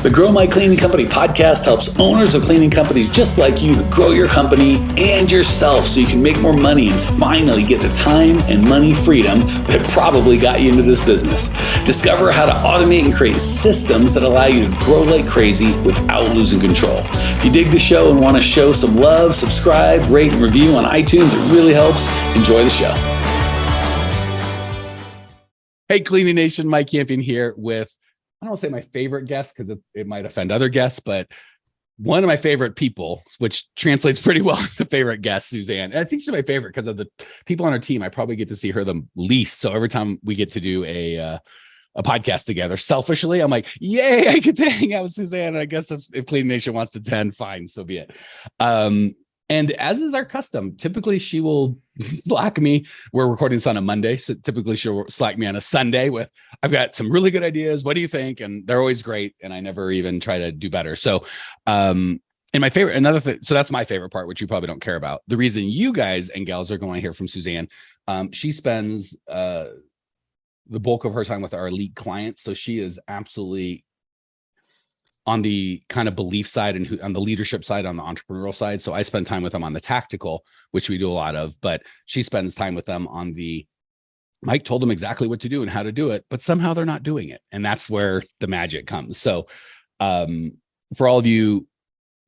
The Grow My Cleaning Company podcast helps owners of cleaning companies just like you to grow your company and yourself so you can make more money and finally get the time and money freedom that probably got you into this business. Discover how to automate and create systems that allow you to grow like crazy without losing control. If you dig the show and want to show some love, subscribe, rate, and review on iTunes. It really helps. Enjoy the show. Hey, Cleaning Nation, Mike Campion here with, I don't want to say my favorite guest because it might offend other guests, but one of my favorite people, which translates pretty well to favorite guest, Suzanne. And I think she's my favorite because of the people on her team. I probably get to see her the least. So every time we get to do a podcast together, selfishly, I'm like, yay, I get to hang out with Suzanne. And I guess if Cleaning Nation wants to 10, fine, so be it. And as is our custom, typically she will Slack me. We're recording this on a Monday, so typically she'll Slack me on a Sunday with, I've got some really good ideas. What do you think? And they're always great. And I never even try to do better. So, and my favorite, another thing, so that's my favorite part, which you probably don't care about. The reason you guys and gals are going to hear from Suzanne, she spends the bulk of her time with our elite clients. So she is absolutely on the kind of belief side and on the leadership side, on the entrepreneurial side. So I spend time with them on the tactical, which we do a lot of, but she spends time with them on the, Mike told them exactly what to do and how to do it, but somehow they're not doing it. And that's where the magic comes. So for all of you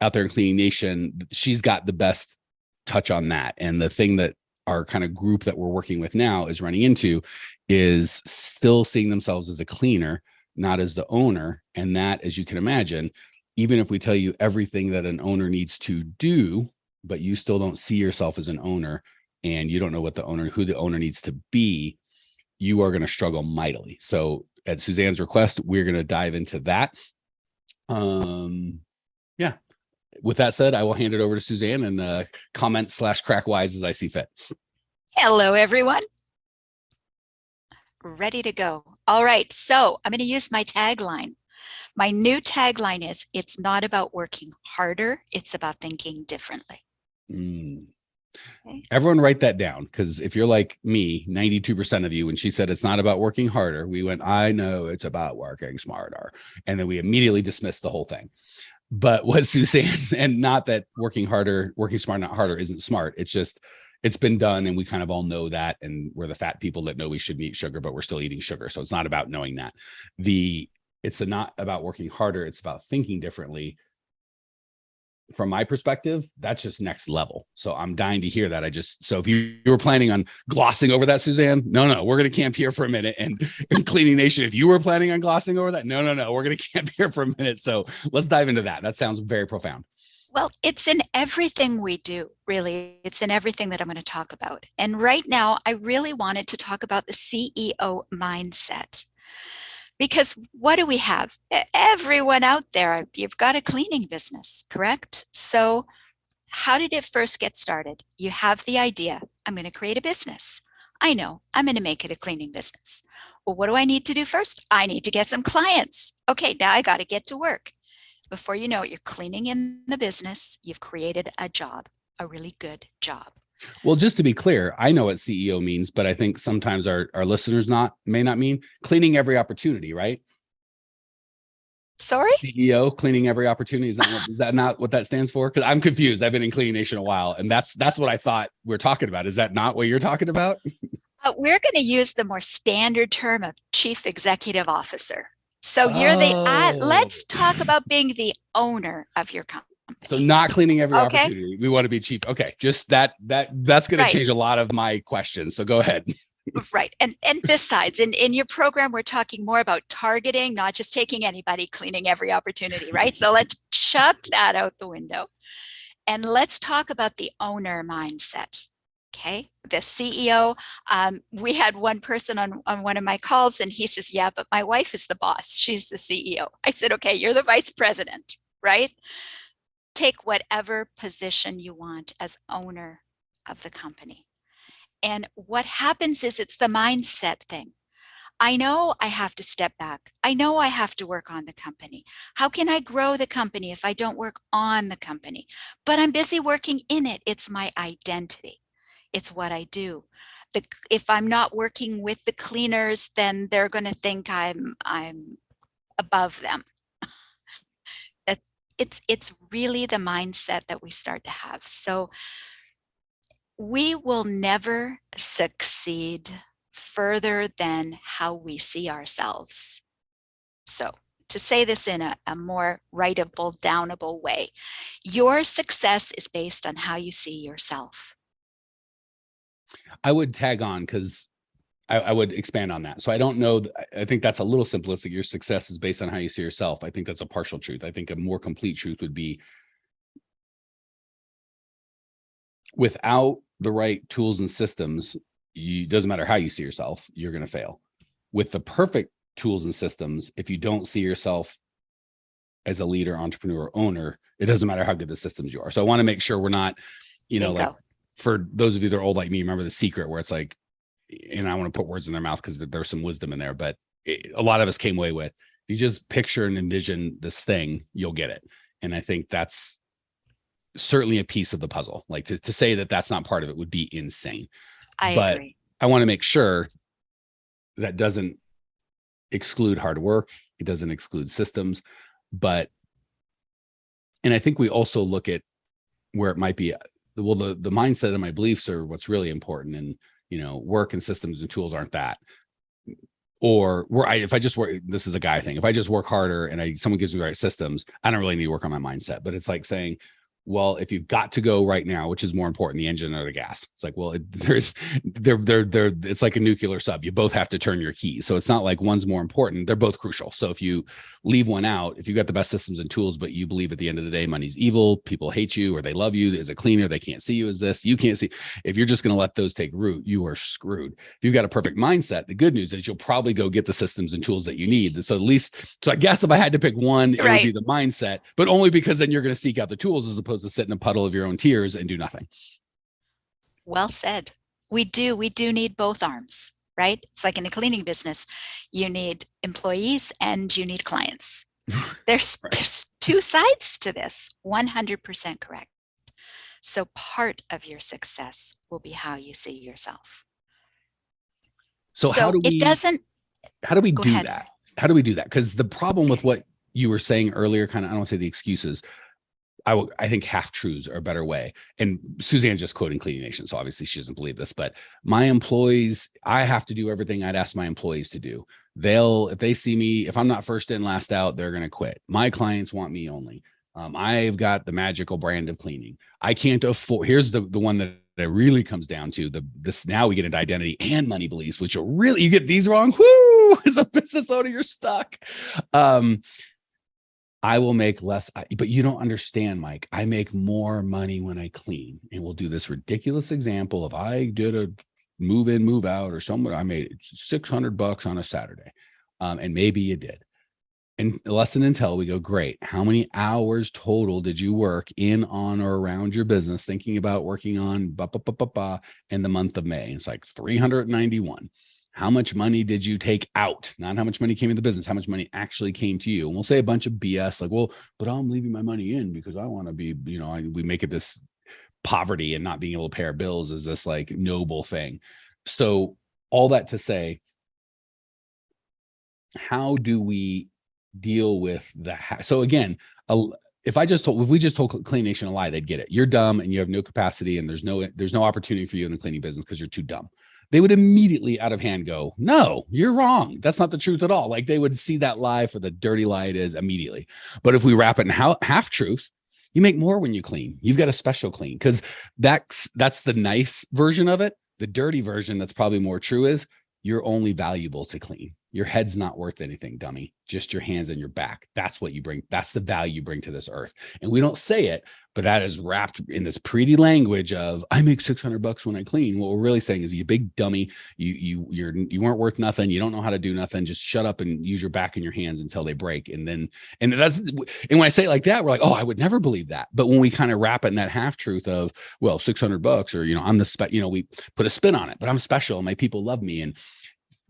out there in Cleaning Nation, she's got the best touch on that. And the thing that our kind of group that we're working with now is running into is still seeing themselves as a cleaner, not as the owner. And that, as you can imagine, even if we tell you everything that an owner needs to do, but you still don't see yourself as an owner and you don't know who the owner needs to be, you are going to struggle mightily. So at Suzanne's request, we're going to dive into that. Yeah. With that said, I will hand it over to Suzanne and comment/crack wise as I see fit. Hello, everyone. Ready to go. All right, so I'm going to use my tagline. My new tagline is, it's not about working harder, it's about thinking differently. Okay. Everyone write that down, because if you're like me, 92% of you, when she said it's not about working harder, we went, I know it's about working smarter. And then we immediately dismissed the whole thing. But what Suzanne's, and not that working smart, not harder isn't smart. It's just, it's been done and we kind of all know that. And we're the fat people that know we shouldn't eat sugar, but we're still eating sugar. So it's not about knowing that. It's not about working harder. It's about thinking differently. From my perspective, that's just next level. So I'm dying to hear that. So if you were planning on glossing over that, Suzanne, no, we're going to camp here for a minute. And in Cleaning Nation, if you were planning on glossing over that, no, we're going to camp here for a minute. So let's dive into that. That sounds very profound. Well, it's in everything we do, really. It's in everything that I'm going to talk about. And right now, I really wanted to talk about the CEO mindset. Because what do we have? Everyone out there, you've got a cleaning business, correct? So how did it first get started? You have the idea, I'm going to create a business. I know, I'm going to make it a cleaning business. Well, what do I need to do first? I need to get some clients. Okay, now I got to get to work. Before you know it, you're cleaning in the business. You've created a job, a really good job. Well, just to be clear, I know what CEO means, but I think sometimes our listeners may not mean cleaning every opportunity, right? Sorry? CEO, cleaning every opportunity. Is that not what that stands for? Because I'm confused. I've been in Cleaning Nation a while, and that's what I thought we're talking about. Is that not what you're talking about? We're going to use the more standard term of chief executive officer. So let's talk about being the owner of your company. So not cleaning every opportunity. We want to be cheap. Okay. Just that's going to change a lot of my questions. So go ahead. Right. And besides, in your program, we're talking more about targeting, not just taking anybody, cleaning every opportunity, right? So let's chuck that out the window. And let's talk about the owner mindset. Okay. The CEO, we had one person on one of my calls and he says, yeah, but my wife is the boss. She's the CEO. I said, okay, you're the vice president, right? Take whatever position you want as owner of the company. And what happens is it's the mindset thing. I know I have to step back. I know I have to work on the company. How can I grow the company if I don't work on the company? But I'm busy working in it. It's my identity. It's what I do. If I'm not working with the cleaners, then they're going to think I'm above them. It's really the mindset that we start to have. So we will never succeed further than how we see ourselves. So to say this in a more writable, downable way, your success is based on how you see yourself. I would tag on because I would expand on that. So I don't know. I think that's a little simplistic. Your success is based on how you see yourself. I think that's a partial truth. I think a more complete truth would be without the right tools and systems, doesn't matter how you see yourself, you're going to fail. With the perfect tools and systems, if you don't see yourself as a leader, entrepreneur, owner, it doesn't matter how good the systems you are. So I want to make sure we're not, like for those of you that are old like me, remember The Secret, where it's like, and I want to put words in their mouth because there's some wisdom in there, but a lot of us came away with, if you just picture and envision this thing, you'll get it. And I think that's certainly a piece of the puzzle. Like to say that that's not part of it would be insane. I but agree. I want to make sure that doesn't exclude hard work. It doesn't exclude systems, and I think we also look at where it might be, well, the mindset and my beliefs are what's really important. And, work and systems and tools aren't that. Or if I just work, this is a guy thing. If I just work harder and someone gives me the right systems, I don't really need to work on my mindset. But it's like saying, well, if you've got to go right now, which is more important, the engine or the gas? It's like, well, it's like a nuclear sub. You both have to turn your keys. So it's not like one's more important. They're both crucial. So if you leave one out, if you've got the best systems and tools, but you believe at the end of the day, money's evil, people hate you, or they love you as a cleaner, they can't see you as this, you can't see. If you're just going to let those take root, you are screwed. If you've got a perfect mindset, the good news is you'll probably go get the systems and tools that you need. So I guess if I had to pick one, it would be the mindset, but only because then you're going to seek out the tools as opposed to sit in a puddle of your own tears and do nothing. Well said. We do need both arms, right? It's like in a cleaning business, you need employees and you need clients. There's two sides to this. 100% correct. So part of your success will be how you see yourself. So how do we do that? How do we do that? Because the problem with what you were saying earlier, kind of, I don't want to say the excuses, I think half truths are a better way. And Suzanne's just quoting Cleaning Nation, so obviously she doesn't believe this, but my employees, I have to do everything I'd ask my employees to do. If they see me, if I'm not first in, last out, they're going to quit. My clients want me only. I've got the magical brand of cleaning. I can't afford, here's the one that really comes down to now we get into identity and money beliefs, which you get these wrong. Whoo, as a business owner, you're stuck. I will make less, but you don't understand, Mike. I make more money when I clean. And we'll do this ridiculous example of I did a move in, move out, or somewhere I made $600 on a Saturday. And maybe you did. And less until we go, great. How many hours total did you work in, on, or around your business thinking about working on in the month of May? It's like 391. How much money did you take out? Not how much money came into the business, how much money actually came to you. And we'll say a bunch of BS like, well, but I'm leaving my money in because I want to be, we make it this poverty and not being able to pay our bills is this like noble thing. So all that to say, how do we deal with that? So again, if we just told Clean Nation a lie, they'd get it. You're dumb and you have no capacity and there's no opportunity for you in the cleaning business because you're too dumb. They would immediately out of hand go, no, you're wrong. That's not the truth at all. Like they would see that lie for the dirty lie it is immediately. But if we wrap it in half truth, you make more when you clean. You've got a special clean because that's the nice version of it. The dirty version that's probably more true is you're only valuable to clean. Your head's not worth anything, dummy. Just your hands and your back. That's what you bring. That's the value you bring to this earth. And we don't say it, but that is wrapped in this pretty language of I make $600 when I clean. What we're really saying is you big dummy. You weren't worth nothing. You don't know how to do nothing. Just shut up and use your back and your hands until they break. And when I say it like that, we're like, oh, I would never believe that. But when we kind of wrap it in that half truth of, well, $600 or, I'm the we put a spin on it, but I'm special. My people love me. And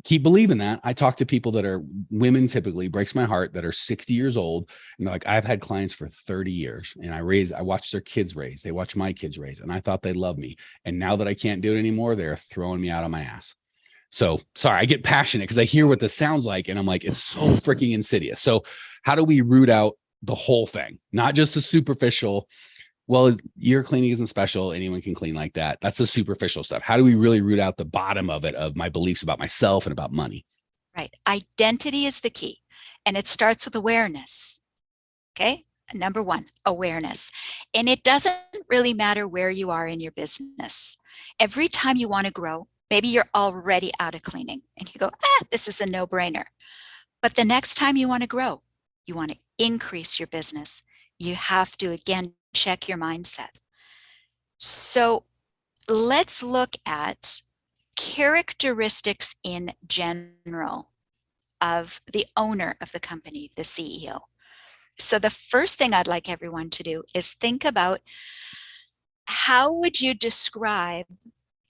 keep believing that. I talk to people that are women, typically breaks my heart, that are 60 years old. And they're like, I've had clients for 30 years and I watched their kids raise. They watch my kids raise and I thought they loved me. And now that I can't do it anymore, they're throwing me out on my ass. So sorry, I get passionate because I hear what this sounds like. And I'm like, it's so freaking insidious. So how do we root out the whole thing, not just the superficial. Well, your cleaning isn't special. Anyone can clean like that. That's the superficial stuff. How do we really root out the bottom of it, of my beliefs about myself and about money? Right. Identity is the key, and it starts with awareness. Okay. Number one, awareness. And it doesn't really matter where you are in your business. Every time you want to grow, maybe you're already out of cleaning and you go, this is a no-brainer. But the next time you want to grow, you want to increase your business, you have to, again, check your mindset. So let's look at characteristics in general of the owner of the company, the CEO. So the first thing I'd like everyone to do is think about, how would you describe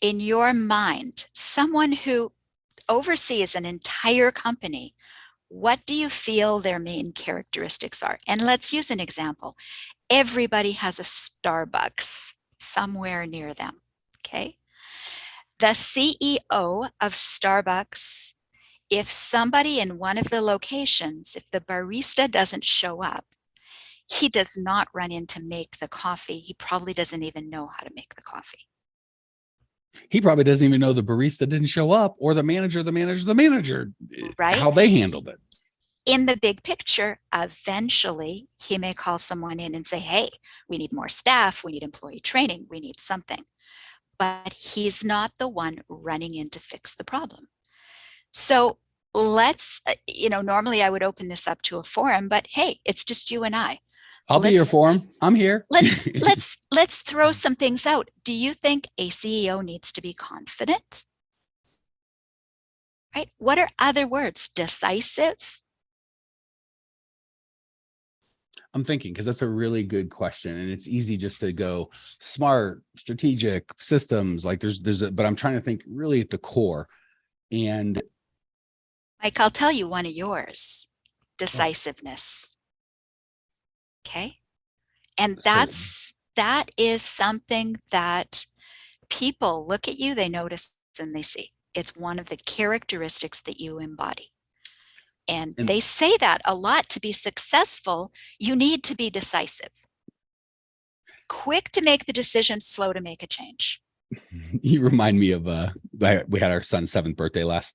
in your mind someone who oversees an entire company? What do you feel their main characteristics are? And let's use an example. Everybody has a Starbucks somewhere near them, okay? The CEO of Starbucks, if somebody in one of the locations, if the barista doesn't show up, he does not run in to make the coffee. He probably doesn't even know how to make the coffee. He probably doesn't even know the barista didn't show up, or the manager, Right? how they handled it. In the big picture, eventually he may call someone in and say, hey, we need more staff, we need employee training, we need something. But he's not the one running in to fix the problem. So let's, normally I would open this up to a forum, but hey, it's just you and I. I'll be your forum. I'm here. Let's throw some things out. Do you think a CEO needs to be confident? Right? What are other words? Decisive? I'm thinking, because that's a really good question, and it's easy just to go smart, strategic, systems. Like but I'm trying to think really at the core. And Mike, I'll tell you one of yours: decisiveness. Okay, and that is something that people look at you, they notice, and they see. It's one of the characteristics that you embody. And they say that a lot. To be successful, you need to be decisive. Quick to make the decision, slow to make a change. You remind me of we had our son's 7th birthday last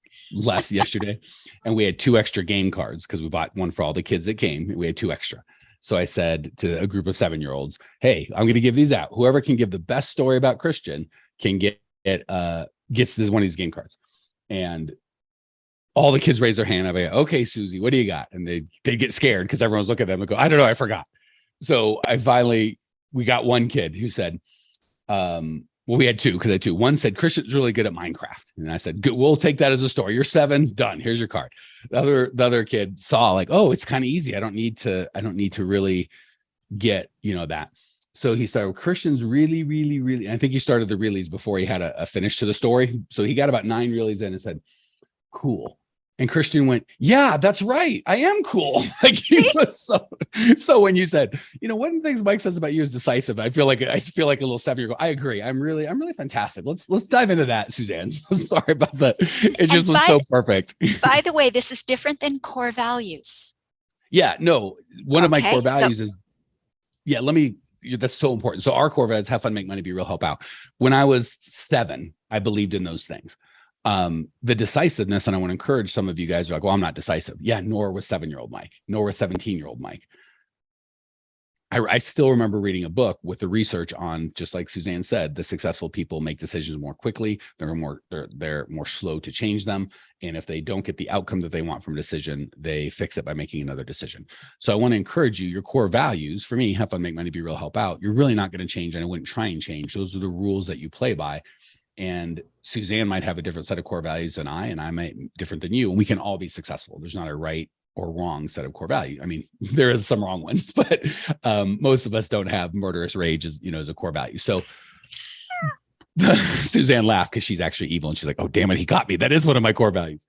yesterday, and we had 2 extra game cards because we bought one for all the kids that came. We had 2 extra. So I said to a group of 7-year-olds, hey, I'm going to give these out. Whoever can give the best story about Christian can gets this one of these game cards. And all the kids raise their hand. I'm like, okay, Susie, what do you got? And they get scared because everyone's looking at them and go, I don't know, I forgot. So we got one kid who said, well, we had 2 because I had 2. One said, Christian's really good at Minecraft. And I said, good, we'll take that as a story. You're 7, done. Here's your card. The other kid saw like, oh, it's kind of easy. I don't need to really get, that. So he started, Christian's really, really, really, I think he started the reallys before he had a finish to the story. So he got about 9 reallys in and said, cool. And Christian went, yeah, that's right. I am cool. Like he was so when you said, one of the things Mike says about you is decisive. I feel like a little 7-year-old. I agree. I'm really fantastic. Let's dive into that, Suzanne. So sorry about that. It just was so perfect. By the way, this is different than core values. Yeah, no. One of my core values is, that's so important. So our core values: have fun, make money, be real, help out. When I was 7, I believed in those things. The decisiveness, and I want to encourage some of you guys are like, well, I'm not decisive. Yeah, nor was 7-year-old Mike, nor was 17-year-old Mike. I still remember reading a book with the research on, just like Suzanne said, the successful people make decisions more quickly. They're more slow to change them. And if they don't get the outcome that they want from a decision, they fix it by making another decision. So I want to encourage you, your core values, for me, have fun, make money, be real, help out. You're really not going to change, and I wouldn't try and change. Those are the rules that you play by. And Suzanne might have a different set of core values than I might be different than you. And we can all be successful. There's not a right or wrong set of core values. I mean, there is some wrong ones, but most of us don't have murderous rage as a core value. So Suzanne laughed because she's actually evil. And she's like, oh, damn it, he got me. That is one of my core values.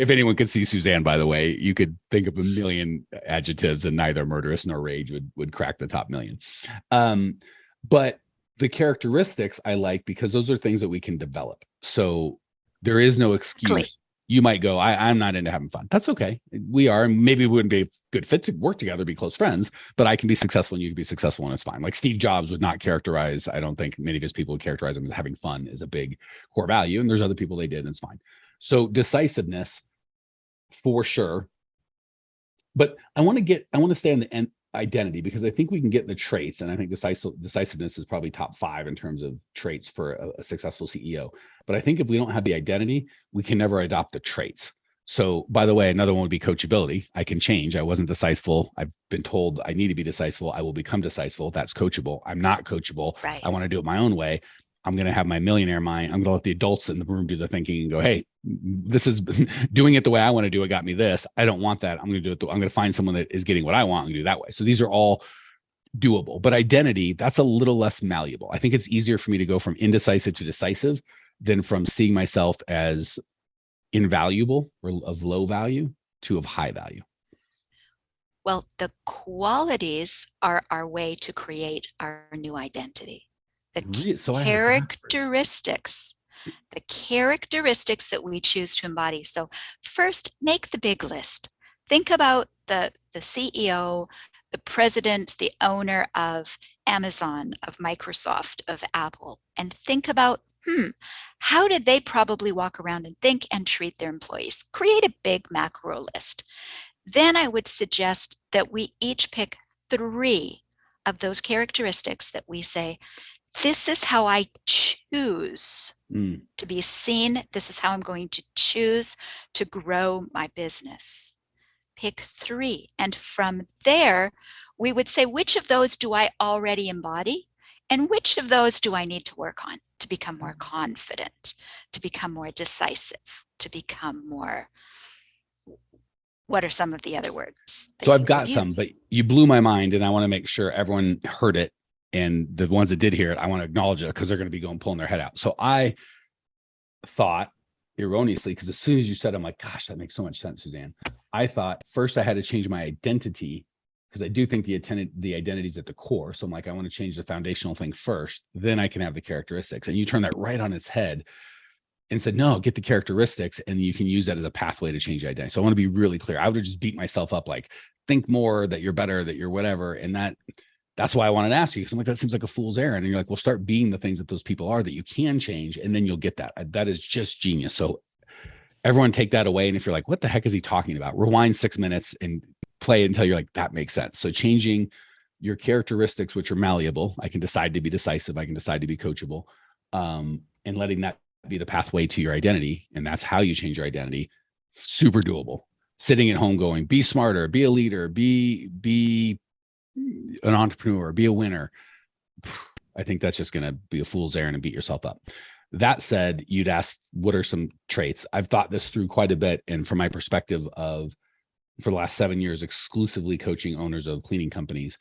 If anyone could see Suzanne, by the way, you could think of a million adjectives and neither murderous nor rage would crack the top million. But the characteristics I like because those are things that we can develop. So there is no excuse You might go, I'm not into having fun. That's okay. We are. Maybe we wouldn't be a good fit to work together, be close friends, but I can be successful and you can be successful and it's fine. Like Steve Jobs would not characterize, I don't think many of his people would characterize him as having fun is a big core value. And there's other people they did, and it's fine. So decisiveness for sure. But I want to stay on the end identity, because I think we can get the traits. And I think decisiveness is probably top 5 in terms of traits for a successful CEO. But I think if we don't have the identity, we can never adopt the traits. So by the way, another one would be coachability. I can change. I wasn't decisive. I've been told I need to be decisive. I will become decisive. That's coachable. I'm not coachable. Right. I want to do it my own way. I'm going to have my millionaire mind. I'm going to let the adults in the room do the thinking and go, hey, this is doing it the way I want to do it. Got me this. I don't want that. I'm going to do it. I'm going to find someone that is getting what I want and do it that way. So these are all doable, but identity, that's a little less malleable. I think it's easier for me to go from indecisive to decisive than from seeing myself as invaluable or of low value to of high value. Well, the qualities are our way to create our new identity. The characteristics that we choose to embody. So first, make the big list. Think about the CEO, the president, the owner of Amazon, of Microsoft, of Apple, and think about, how did they probably walk around and think and treat their employees? Create a big macro list. Then I would suggest that we each pick 3 of those characteristics that we say, this is how I choose to be seen. This is how I'm going to choose to grow my business. Pick 3. And from there, we would say, which of those do I already embody? And which of those do I need to work on to become more confident, to become more decisive, to become more... What are some of the other words? So I've got some, but you blew my mind and I want to make sure everyone heard it. And the ones that did hear it, I want to acknowledge it because they're going to be going pulling their head out. So I thought erroneously, because as soon as you said, I'm like, gosh, that makes so much sense, Suzanne. I thought first I had to change my identity, because I do think the identity is at the core. So I'm like, I want to change the foundational thing first, then I can have the characteristics. And you turn that right on its head and said, no, get the characteristics and you can use that as a pathway to change your identity. So I want to be really clear. I would have just beat myself up, like, think more, that you're better, that you're whatever. And that's why I wanted to ask you, because I'm like, that seems like a fool's errand. And you're like, well, start being the things that those people are that you can change. And then you'll get that. That is just genius. So everyone take that away. And if you're like, what the heck is he talking about? Rewind 6 minutes and play it until you're like, that makes sense. So changing your characteristics, which are malleable. I can decide to be decisive. I can decide to be coachable, and letting that be the pathway to your identity. And that's how you change your identity. Super doable. Sitting at home going, be smarter, be a leader, be an entrepreneur, be a winner. I think that's just going to be a fool's errand and beat yourself up. That said, you'd ask, what are some traits? I've thought this through quite a bit. And from my perspective of, for the last 7 years, exclusively coaching owners of cleaning companies,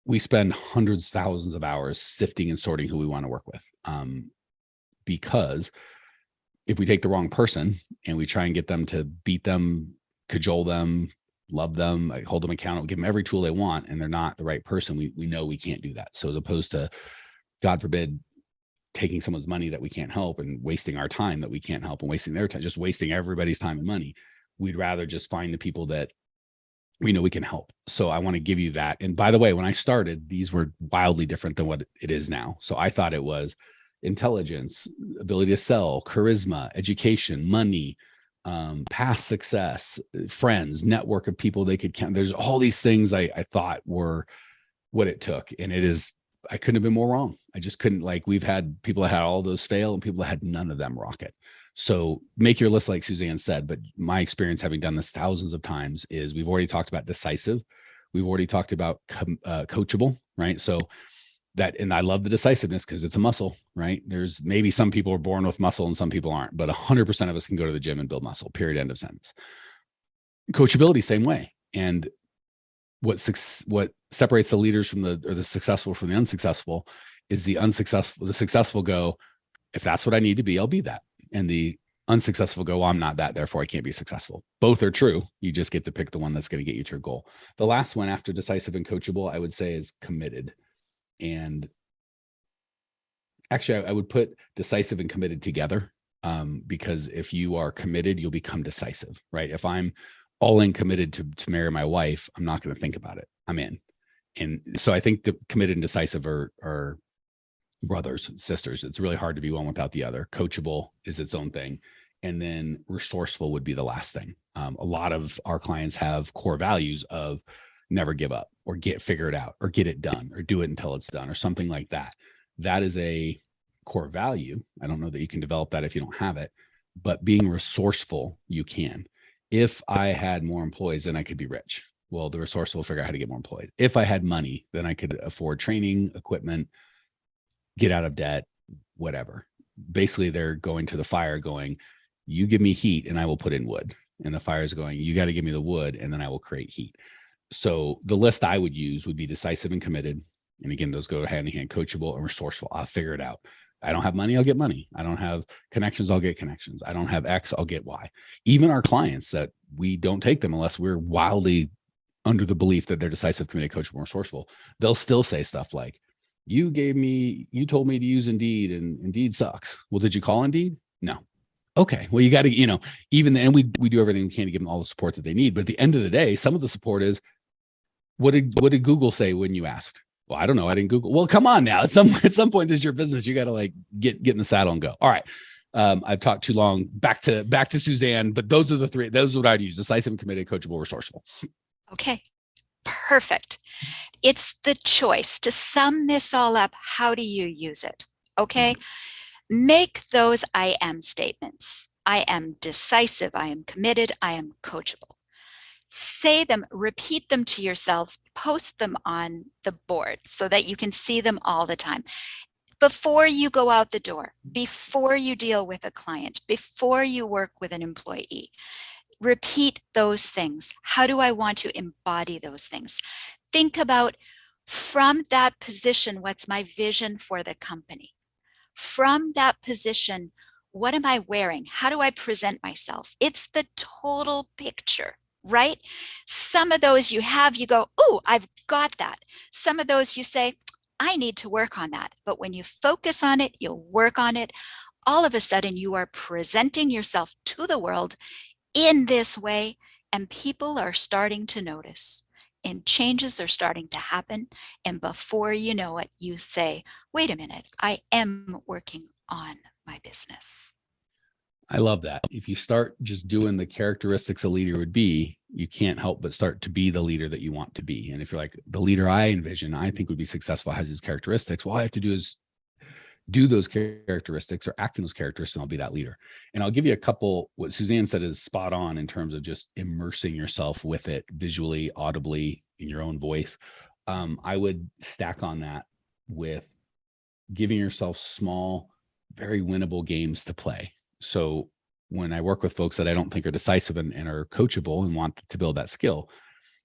we spend hundreds, thousands of hours sifting and sorting who we want to work with. Because if we take the wrong person and we try and get them to beat them, cajole them, love them, hold them accountable, give them every tool they want, and they're not the right person, we know we can't do that. So as opposed to, God forbid, taking someone's money that we can't help and wasting our time that we can't help and wasting their time, just wasting everybody's time and money, we'd rather just find the people that we know we can help. So I want to give you that. And by the way, when I started, these were wildly different than what it is now. So I thought it was intelligence, ability to sell, charisma, education, money, past success, friends, network of people they could count. There's all these things I thought were what it took. And it is, I couldn't have been more wrong. I just couldn't. Like, we've had people that had all those fail and people that had none of them rock it. So make your list, like Suzanne said, but my experience having done this thousands of times is we've already talked about decisive. We've already talked about coachable, right? So that, and I love the decisiveness because it's a muscle, right? There's maybe some people are born with muscle and some people aren't, but 100% of us can go to the gym and build muscle, period, end of sentence. Coachability, same way. And what separates the leaders from the successful from the unsuccessful is the successful go, if that's what I need to be, I'll be that. And the unsuccessful go, well, I'm not that, therefore I can't be successful. Both are true. You just get to pick the one that's going to get you to your goal. The last one after decisive and coachable, I would say, is committed. And actually, I would put decisive and committed together. Because if you are committed, you'll become decisive, right? If I'm all in committed to marry my wife, I'm not going to think about it. I'm in. And so I think the committed and decisive are brothers and sisters. It's really hard to be one without the other. Coachable is its own thing. And then resourceful would be the last thing. A lot of our clients have core values of never give up or figure it out or get it done or do it until it's done or something like that. That is a core value. I don't know that you can develop that if you don't have it, but being resourceful, you can. If I had more employees, then I could be rich. Well, the resourceful will figure out how to get more employees. If I had money, then I could afford training, equipment, get out of debt, whatever. Basically, they're going to the fire going, you give me heat and I will put in wood. And the fire is going, you got to give me the wood and then I will create heat. So the list I would use would be decisive and committed. And again, those go hand in hand, coachable and resourceful. I'll figure it out. I don't have money, I'll get money. I don't have connections, I'll get connections. I don't have X, I'll get Y. Even our clients that we don't take them unless we're wildly under the belief that they're decisive, committed, coachable, resourceful. They'll still say stuff like, you told me to use Indeed and Indeed sucks. Well, did you call Indeed? No. Okay. Well, you got to, even then we do everything we can to give them all the support that they need. But at the end of the day, some of the support is, what did Google say when you asked? Well, I don't know. I didn't Google. Well, come on now. At some point, this is your business. You got to get in the saddle and go. All right. I've talked too long. Back to Suzanne, but those are the three. Those are what I'd use: decisive, committed, coachable, resourceful. Okay. Perfect. It's the choice. To sum this all up, how do you use it? Okay. Make those I am statements. I am decisive. I am committed. I am coachable. Say them, repeat them to yourselves, post them on the board so that you can see them all the time. Before you go out the door, before you deal with a client, before you work with an employee, repeat those things. How do I want to embody those things? Think about, from that position, what's my vision for the company? From that position, what am I wearing? How do I present myself? It's the total picture, right? Some of those you go, oh, I've got that. Some of those you say, I need to work on that. But when you focus on it, you'll work on it. All of a sudden, you are presenting yourself to the world in this way, and people are starting to notice, and changes are starting to happen. And before you know it, you say, wait a minute, I am working on my business. I love that. If you start just doing the characteristics a leader would be, you can't help but start to be the leader that you want to be. And if you're like, the leader I envision, I think would be successful, has these characteristics, well, all I have to do is do those characteristics or act in those characteristics, and I'll be that leader. And I'll give you a couple. What Suzanne said is spot on in terms of just immersing yourself with it visually, audibly, in your own voice. I would stack on that with giving yourself small, very winnable games to play. So when I work with folks that I don't think are decisive and are coachable and want to build that skill,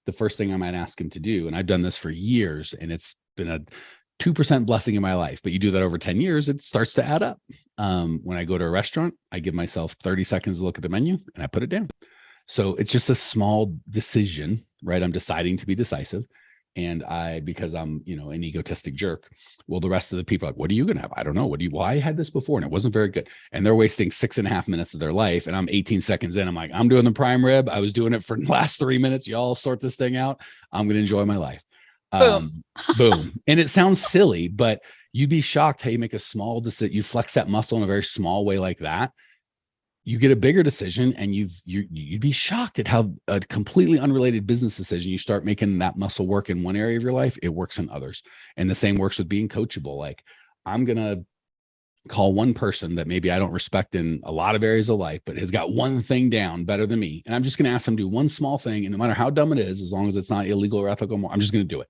the first thing I might ask them to do, and I've done this for years, and it's been a 2% blessing in my life, but you do that over 10 years, it starts to add up. When I go to a restaurant, I give myself 30 seconds to look at the menu and I put it down. So it's just a small decision, right? I'm deciding to be decisive. And because I'm, an egotistic jerk, well, the rest of the people are like, what are you going to have? I don't know. Well, I had this before and it wasn't very good. And they're wasting 6.5 minutes of their life. And I'm 18 seconds in. I'm like, I'm doing the prime rib. I was doing it for the last 3 minutes. Y'all sort this thing out. I'm going to enjoy my life. Boom. Boom. And it sounds silly, but you'd be shocked how you make a small decision. You flex that muscle in a very small way like that. You get a bigger decision, and you'd be shocked at how a completely unrelated business decision, you start making that muscle work in one area of your life, it works in others. And the same works with being coachable. Like, I'm going to call one person that maybe I don't respect in a lot of areas of life, but has got one thing down better than me. And I'm just going to ask them to do one small thing. And no matter how dumb it is, as long as it's not illegal or ethical, I'm just going to do it.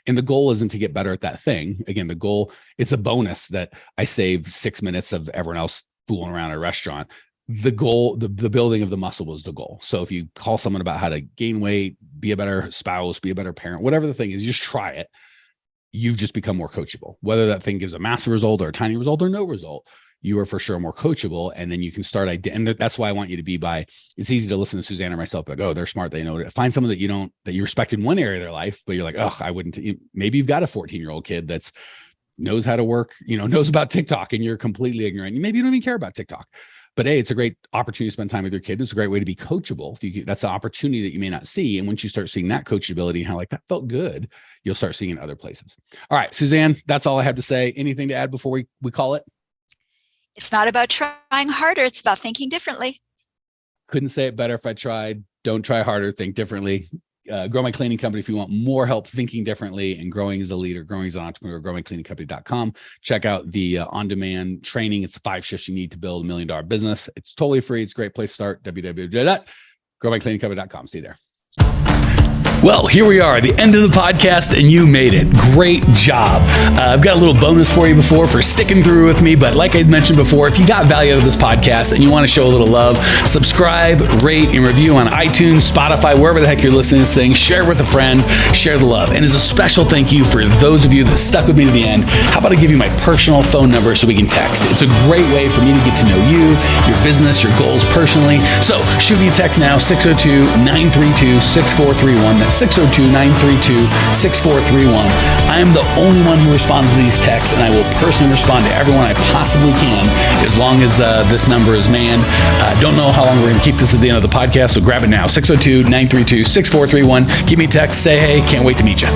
And the goal isn't to get better at that thing. Again, the goal, it's a bonus that I save 6 minutes of everyone else fooling around at a restaurant. The goal, the building of the muscle was the goal. So if you call someone about how to gain weight, be a better spouse, be a better parent, whatever the thing is, you just try it. You've just become more coachable. Whether that thing gives a massive result or a tiny result or no result, you are for sure more coachable. And then you can start, and that's why I want you to be it's easy to listen to Suzanne or myself, like, oh, they're smart. They know it. Find someone that you respect in one area of their life, but you're like, oh, I wouldn't. Maybe you've got a 14-year-old kid knows how to work, knows about TikTok, and you're completely ignorant. Maybe you don't even care about TikTok. But it's a great opportunity to spend time with your kid. It's a great way to be coachable. That's an opportunity that you may not see. And once you start seeing that coachability and how like that felt good, you'll start seeing it in other places. All right, Suzanne, that's all I have to say. Anything to add before we call it? It's not about trying harder. It's about thinking differently. Couldn't say it better if I tried. Don't try harder, think differently. Grow My Cleaning Company if you want more help thinking differently and growing as a leader, growing as an entrepreneur, growmycleaningcompany.com. Check out the on-demand training. It's the 5 shifts you need to build $1 million business. It's totally free. It's a great place to start. www.growmycleaningcompany.com. See you there. Well, here we are, the end of the podcast, and you made it. Great job. I've got a little bonus for you for sticking through with me. But like I mentioned before, if you got value out of this podcast and you want to show a little love, subscribe, rate, and review on iTunes, Spotify, wherever the heck you're listening to this thing. Share it with a friend. Share the love. And as a special thank you for those of you that stuck with me to the end, how about I give you my personal phone number so we can text? It's a great way for me to get to know you, your business, your goals personally. So shoot me a text now, 602-932-6431. That's 602-932-6431. I am the only one who responds to these texts, and I will personally respond to everyone I possibly can as long as this number is manned. Don't know how long we're going to keep this at the end of the podcast, so grab it now. 602-932-6431. Give me a text, say hey, can't wait to meet you.